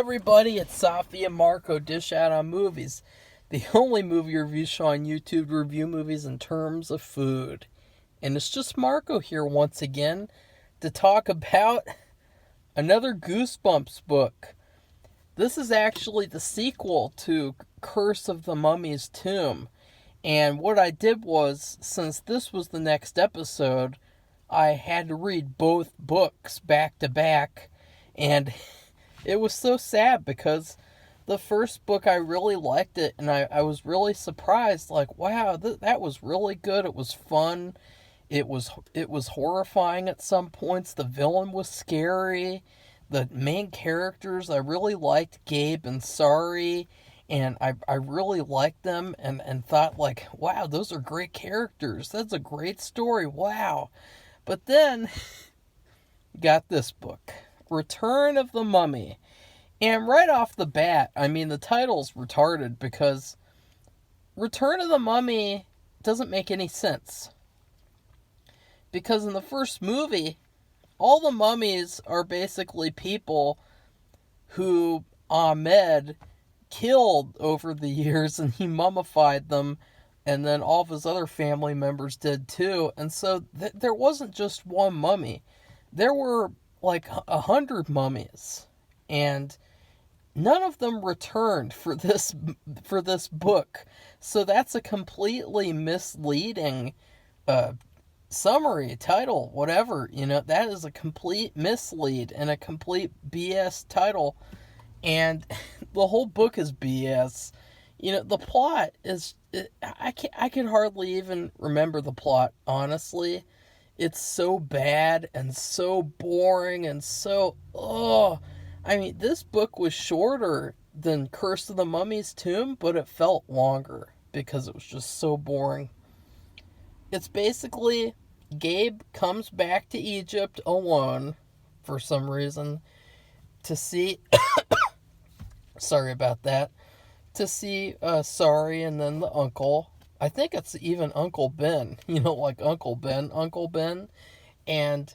everybody, it's Safi and Marco Dish Out on Movies, the only movie review show on YouTube to review movies in terms of food. And it's just Marco here once again to talk about another Goosebumps book. This is actually the sequel to Curse of the Mummy's Tomb. And what I did was, since this was the next episode, I had to read both books back to back. And it was so sad because the first book, I really liked it, and I was really surprised, like, wow, that was really good. It was fun. It was horrifying at some points. The villain was scary. The main characters, I really liked Gabe and Sari, and I really liked them and thought, like, wow, those are great characters. That's a great story. Wow. But then, got this book, Return of the Mummy. And right off the bat, I mean, the title's retarded because Return of the Mummy doesn't make any sense. Because in the first movie, all the mummies are basically people who Ahmed killed over the years, and he mummified them, and then all of his other family members did too. And so there wasn't just one mummy. There were like 100 mummies, and none of them returned for this book. So that's a completely misleading summary, title, whatever. That is a complete mislead and a complete BS title. And the whole book is BS. The plot is, I can hardly even remember the plot, honestly. It's so bad and so boring and so, I mean, this book was shorter than Curse of the Mummy's Tomb, but it felt longer because it was just so boring. It's basically Gabe comes back to Egypt alone for some reason to see sorry about that, to see Sari and then the uncle. I think it's even Uncle Ben, like Uncle Ben. And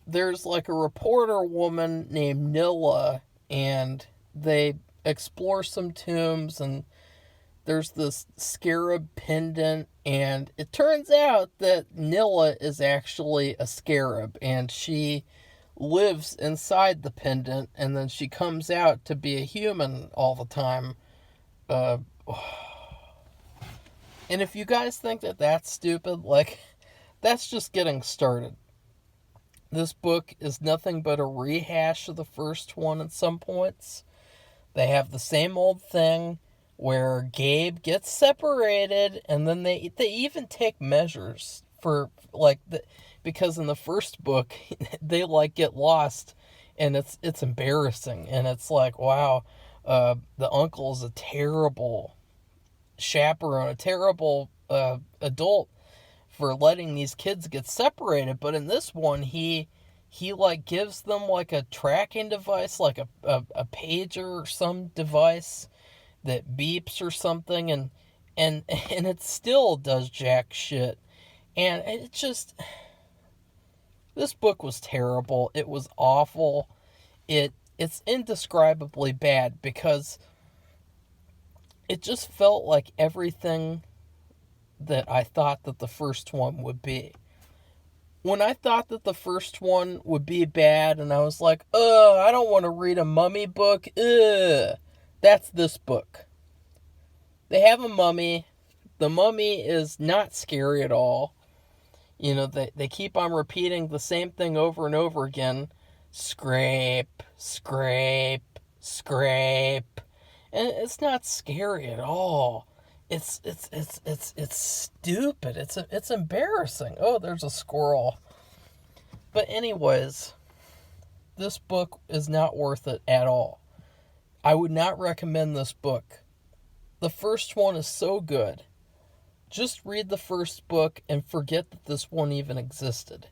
there's like a reporter woman named Nilla, and they explore some tombs, and there's this scarab pendant, and it turns out that Nilla is actually a scarab, and she lives inside the pendant, and then she comes out to be a human all the time. And if you guys think that that's stupid, like, that's just getting started. This book is nothing but a rehash of the first one at some points. They have the same old thing where Gabe gets separated, and then they even take measures for, like, because in the first book, they, like, get lost, and it's embarrassing, and it's like, wow, the uncle's a terrible chaperone, a terrible adult for letting these kids get separated. But in this one, he like gives them like a tracking device, like a pager or some device that beeps or something, and it still does jack shit. And it just, this book was terrible. It was awful. It's indescribably bad because it just felt like everything that I thought that the first one would be. When I thought that the first one would be bad, and I was like, I don't want to read a mummy book, that's this book. They have a mummy. The mummy is not scary at all. They keep on repeating the same thing over and over again. Scrape, scrape, scrape. And it's not scary at all. It's stupid. It's embarrassing. Oh, there's a squirrel. But anyways, this book is not worth it at all. I would not recommend this book. The first one is so good. Just read the first book and forget that this one even existed,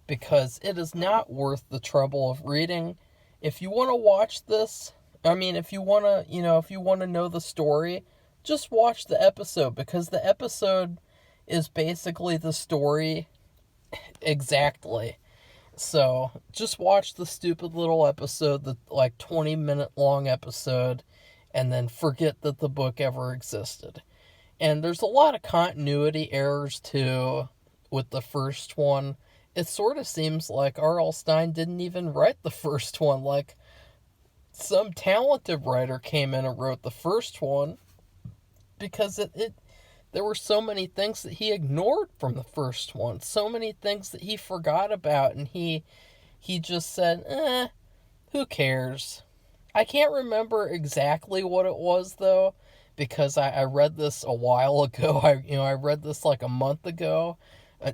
because it is not worth the trouble of reading. If you want to watch this, if you want to know the story, just watch the episode, because the episode is basically the story exactly. So just watch the stupid little episode, the like 20-minute long episode, and then forget that the book ever existed. And there's a lot of continuity errors too with the first one. It sort of seems like R.L. Stine didn't even write the first one. Like, some talented writer came in and wrote the first one because there were so many things that he ignored from the first one. So many things that he forgot about, and he just said, who cares? I can't remember exactly what it was, though, because I read this a while ago. I read this like a month ago.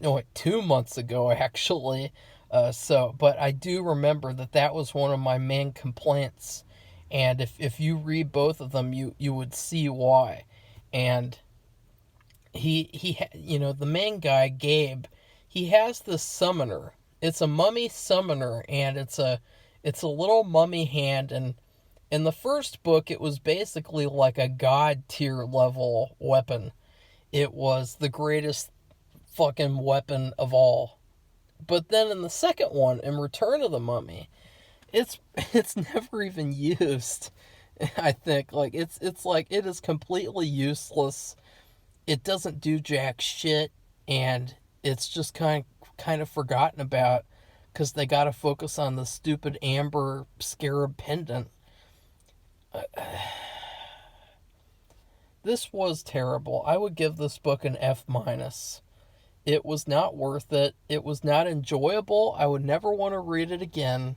No, wait, 2 months ago, actually. But I do remember that was one of my main complaints. And if you read both of them, you would see why. And the main guy, Gabe, he has this summoner. It's a mummy summoner, and it's a little mummy hand. And in the first book, it was basically like a god tier level weapon. It was the greatest fucking weapon of all. But then in the second one, in Return of the Mummy, it's never even used. I think it's like it is completely useless. It doesn't do jack shit, and it's just kind of forgotten about because they got to focus on the stupid amber scarab pendant. This was terrible. I would give this book an F minus. It was not worth it. It was not enjoyable. I would never want to read it again.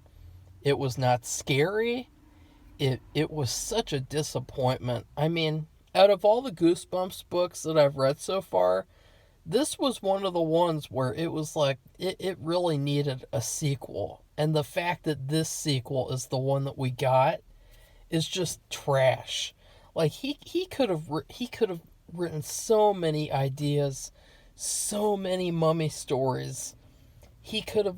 It was not scary. It was such a disappointment. I mean, out of all the Goosebumps books that I've read so far, this was one of the ones where it was like, it really needed a sequel. And the fact that this sequel is the one that we got is just trash. Like, he could have written so many ideas, so many mummy stories. He could have...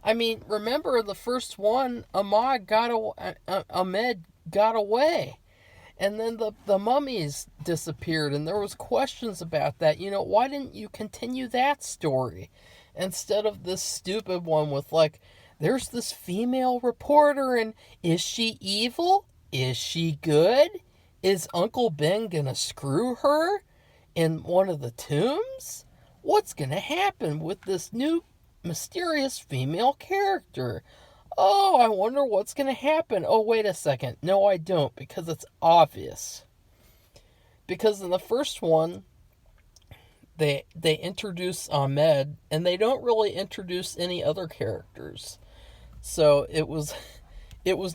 I mean, remember the first one, Ahmed got away. And then the mummies disappeared, and there was questions about that. Why didn't you continue that story? Instead of this stupid one with, like, there's this female reporter, and is she evil? Is she good? Is Uncle Ben gonna screw her in one of the tombs? What's gonna happen with this new mysterious female character? Oh, I wonder what's going to happen. Oh, wait a second. No, I don't, because it's obvious. Because in the first one, they introduce Ahmed, and they don't really introduce any other characters. So it was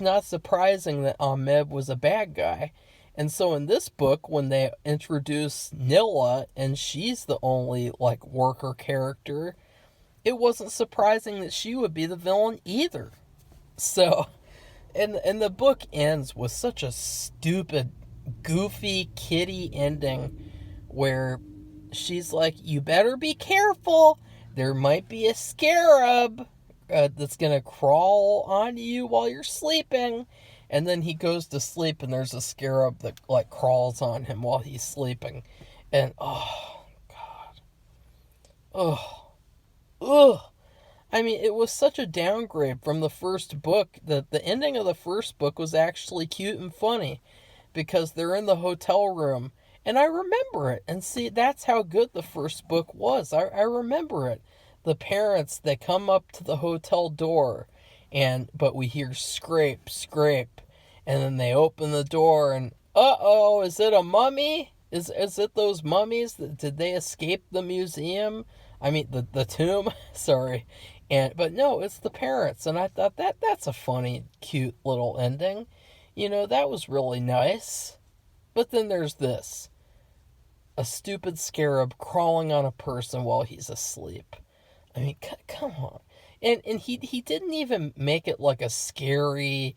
not surprising that Ahmed was a bad guy. And so in this book, when they introduce Nilla, and she's the only, like, worker character, it wasn't surprising that she would be the villain either. So, and the book ends with such a stupid, goofy, kiddie ending where she's like, you better be careful. There might be a scarab that's going to crawl onto you while you're sleeping. And then he goes to sleep, and there's a scarab that, like, crawls on him while he's sleeping. And, oh, God. Oh. Ugh. I mean, it was such a downgrade from the first book that the ending of the first book was actually cute and funny because they're in the hotel room. And I remember it. And see, that's how good the first book was. I remember it. The parents, they come up to the hotel door, but we hear scrape, scrape. And then they open the door and, uh-oh, is it a mummy? Is it those mummies? Did they escape the museum? I mean, the tomb? Sorry. But no, it's the parents. And I thought that's a funny, cute little ending. That was really nice. But then there's this. A stupid scarab crawling on a person while he's asleep. I mean, come on. And he didn't even make it like a scary,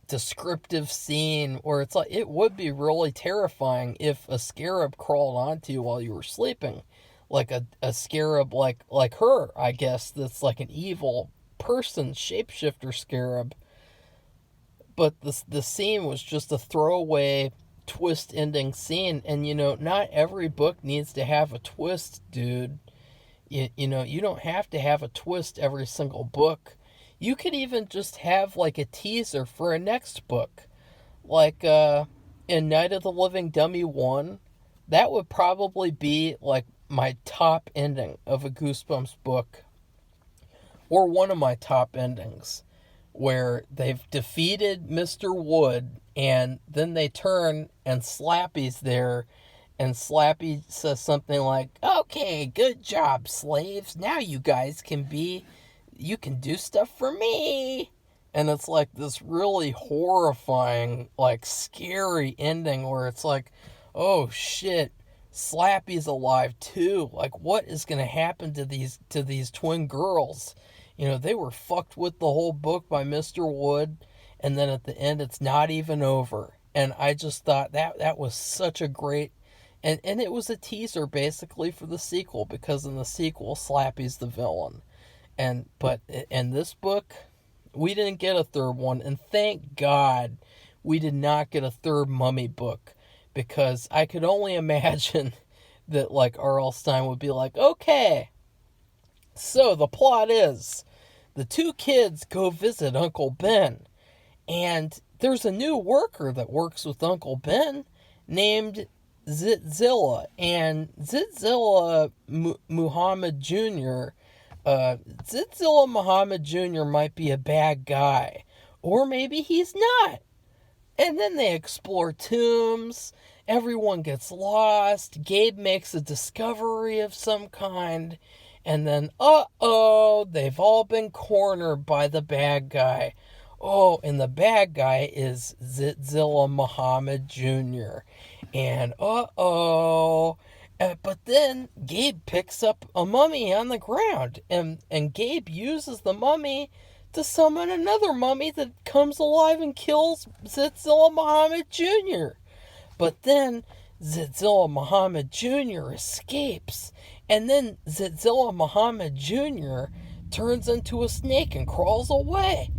descriptive scene where it's like, it would be really terrifying if a scarab crawled onto you while you were sleeping. Like a scarab like her, I guess, that's like an evil person, shapeshifter scarab. But the scene was just a throwaway twist ending scene, and not every book needs to have a twist, dude. you don't have to have a twist every single book. You could even just have like a teaser for a next book. Like in Night of the Living Dummy 1, that would probably be like my top ending of a Goosebumps book, or one of my top endings, where they've defeated Mr. Wood and then they turn and Slappy's there, and Slappy says something like, "Okay, good job, slaves. Now you can do stuff for me." And it's like this really horrifying, like scary ending where it's like, "Oh shit, Slappy's alive too. Like what is going to happen to these twin girls?" They were fucked with the whole book by Mr. Wood, and then at the end it's not even over. And I just thought that was such a great, and it was a teaser basically for the sequel, because in the sequel Slappy's the villain. But in this book, we didn't get a third one, and thank God we did not get a third Mummy book, because I could only imagine that like R.L. Stine would be like, "Okay, so the plot is the two kids go visit Uncle Ben, and there's a new worker that works with Uncle Ben named Zitzilla, and Zitzilla Muhammad Jr. Zitzilla Muhammad Jr. might be a bad guy, or maybe he's not." And then they explore tombs, everyone gets lost, Gabe makes a discovery of some kind, and then, they've all been cornered by the bad guy. Oh, and the bad guy is Zitzilla Muhammad Jr. And, but then Gabe picks up a mummy on the ground, and Gabe uses the mummy to summon another mummy that comes alive and kills Zitzilla Muhammad Jr. But then Zitzilla Muhammad Jr. escapes, and then Zitzilla Muhammad Jr. turns into a snake and crawls away.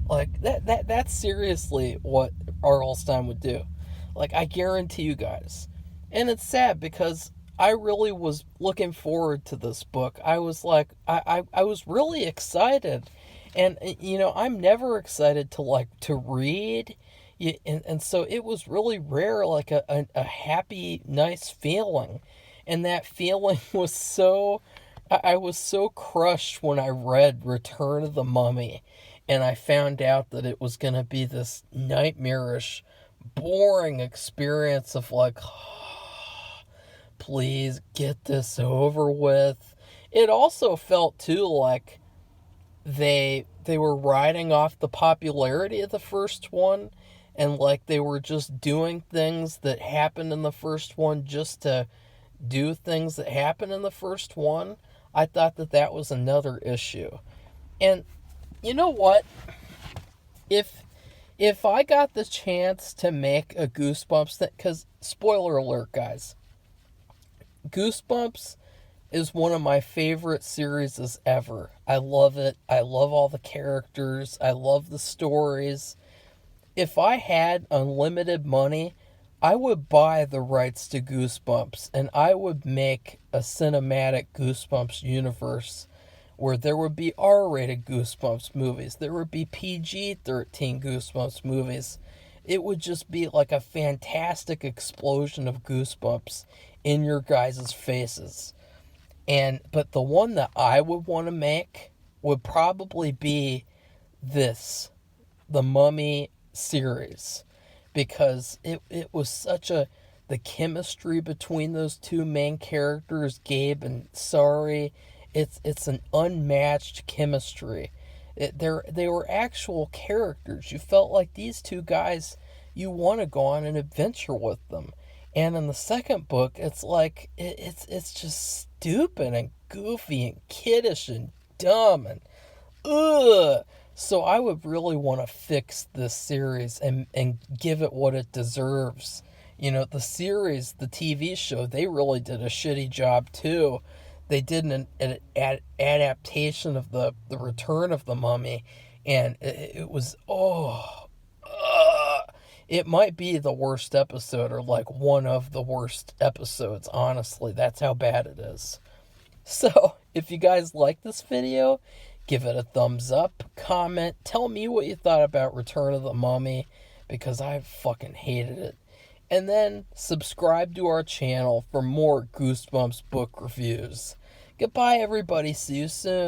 Like, that's seriously what R.L. Stine would do. Like, I guarantee you guys. And it's sad because I really was looking forward to this book. I was like, I was really excited. And, I'm never excited to read. And so it was really rare, like a happy, nice feeling. And that feeling was I was so crushed when I read Return of the Mummy. And I found out that it was going to be this nightmarish, boring experience of like, please get this over with. It also felt too like they were riding off the popularity of the first one, and like they were just doing things that happened in the first one just to do things that happened in the first one. I thought that was another issue. And you know what? If I got the chance to make a Goosebumps thing, because spoiler alert, guys, Goosebumps is one of my favorite series ever. I love it. I love all the characters. I love the stories. If I had unlimited money, I would buy the rights to Goosebumps, and I would make a cinematic Goosebumps universe where there would be R-rated Goosebumps movies. There would be PG-13 Goosebumps movies. It would just be like a fantastic explosion of Goosebumps in your guys' faces. But the one that I would want to make would probably be the Mummy series, because it was the chemistry between those two main characters, Gabe and Sari, it's an unmatched chemistry. They were actual characters. You felt like these two guys, you want to go on an adventure with them. And in the second book, it's like it's just stupid and goofy and kiddish and dumb and ugh. So I would really want to fix this series and give it what it deserves. The series, the TV show, they really did a shitty job too. They did an adaptation of the Return of the Mummy, and it was, it might be the worst episode, or like one of the worst episodes, honestly. That's how bad it is. So, If you guys like this video, give it a thumbs up, comment, tell me what you thought about Return of the Mummy, because I fucking hated it. And then subscribe to our channel for more Goosebumps book reviews. Goodbye, everybody. See you soon.